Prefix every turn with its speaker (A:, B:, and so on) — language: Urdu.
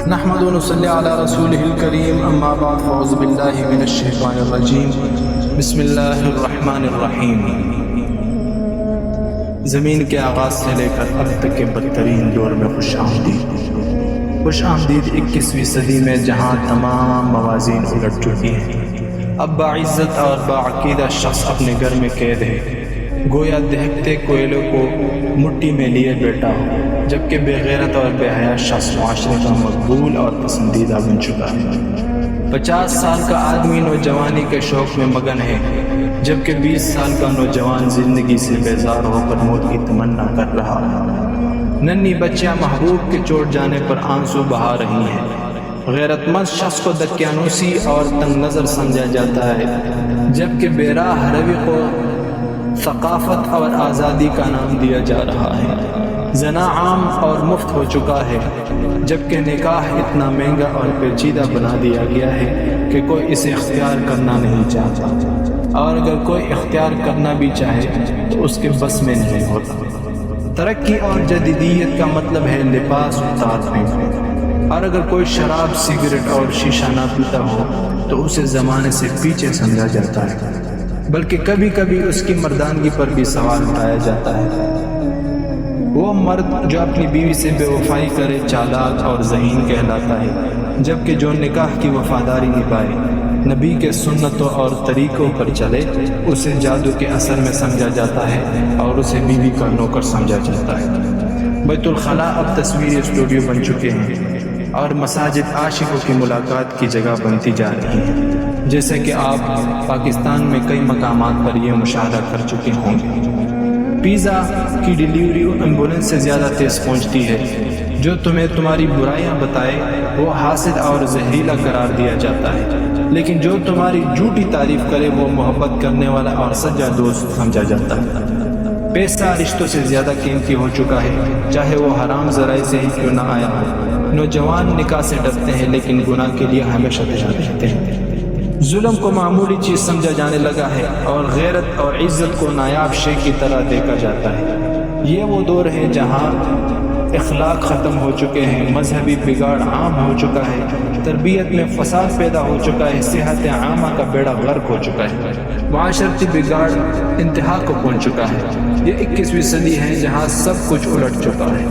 A: نحمد و نصلی علی رسولہ الکریم، اما بعد، فاعوذ باللہ من الشیطان الرجیم، بسم اللہ الرحمن الرحیم۔ زمین کے آغاز سے لے کر اب تک کے بدترین دور میں خوش آمدید۔ خوش آمدید 21ویں صدی میں، جہاں تمام موازین الٹ چکی ہیں۔ اب باعزت اور باعقیدہ شخص اپنے گھر میں قید ہے، گویا دہکتے کوئلوں کو مٹی میں لیے بیٹھا ہو، جبکہ بے غیرت اور بے حیا شخص معاشرے کا مقبول اور پسندیدہ بن چکا ہے۔ 50 سال کا آدمی نوجوانی کے شوق میں مگن ہے، جبکہ 20 سال کا نوجوان زندگی سے بیزار ہو کر موت کی تمنا کر رہا ہے۔ ننھی بچیاں محبوب کے چوٹ جانے پر آنسو بہا رہی ہیں۔ غیرت مند شخص کو دقیانوسی اور تنگ نظر سمجھا جاتا ہے، جبکہ بے راہ روی کو ثقافت اور آزادی کا نام دیا جا رہا ہے۔ زنا عام اور مفت ہو چکا ہے، جبکہ نکاح اتنا مہنگا اور پیچیدہ بنا دیا گیا ہے کہ کوئی اسے اختیار کرنا نہیں چاہتا، اور اگر کوئی اختیار کرنا بھی چاہے تو اس کے بس میں نہیں ہوتا۔ ترقی اور جدیدیت کا مطلب ہے لباس اتارنے، اور اگر کوئی شراب، سگریٹ اور شیشہ نہ پیتا ہو تو اسے زمانے سے پیچھے سمجھا جاتا ہے، بلکہ کبھی کبھی اس کی مردانگی پر بھی سوال اٹھایا جاتا ہے۔ وہ مرد جو اپنی بیوی سے بے وفائی کرے چالاک اور ذہین کہلاتا ہے، جبکہ جو نکاح کی وفاداری نبھائے، نبی کے سنتوں اور طریقوں پر چلے، اسے جادو کے اثر میں سمجھا جاتا ہے اور اسے بیوی کا نوکر سمجھا جاتا ہے۔ بیت الخلاء اب تصویری اسٹوڈیو بن چکے ہیں، اور مساجد عاشقوں کی ملاقات کی جگہ بنتی جا رہی ہیں، جیسے کہ آپ پاکستان میں کئی مقامات پر یہ مشاہدہ کر چکے ہوں گے۔ پیزا کی ڈیلیوری ایمبولینس سے زیادہ تیز پہنچتی ہے۔ جو تمہیں تمہاری برائیاں بتائے وہ حاسد اور زہریلا قرار دیا جاتا ہے، لیکن جو تمہاری جھوٹی تعریف کرے وہ محبت کرنے والا اور سچا دوست سمجھا جاتا ہے۔ پیسہ رشتوں سے زیادہ قیمتی ہو چکا ہے، چاہے وہ حرام ذرائع سے ہی کیوں نہ آیا ہو۔ نوجوان نکاح سے ڈرتے ہیں، لیکن گناہ کے لیے ہمیشہ تیار رہتے ہیں۔ ظلم کو معمولی چیز سمجھا جانے لگا ہے، اور غیرت اور عزت کو نایاب شے کی طرح دیکھا جاتا ہے۔ یہ وہ دور ہے جہاں اخلاق ختم ہو چکے ہیں، مذہبی بگاڑ عام ہو چکا ہے، تربیت میں فساد پیدا ہو چکا ہے، صحت عامہ کا بیڑا غرق ہو چکا ہے، معاشرتی بگاڑ انتہا کو پہنچ چکا ہے۔ یہ 21ویں صدی ہے جہاں سب کچھ الٹ چکا ہے۔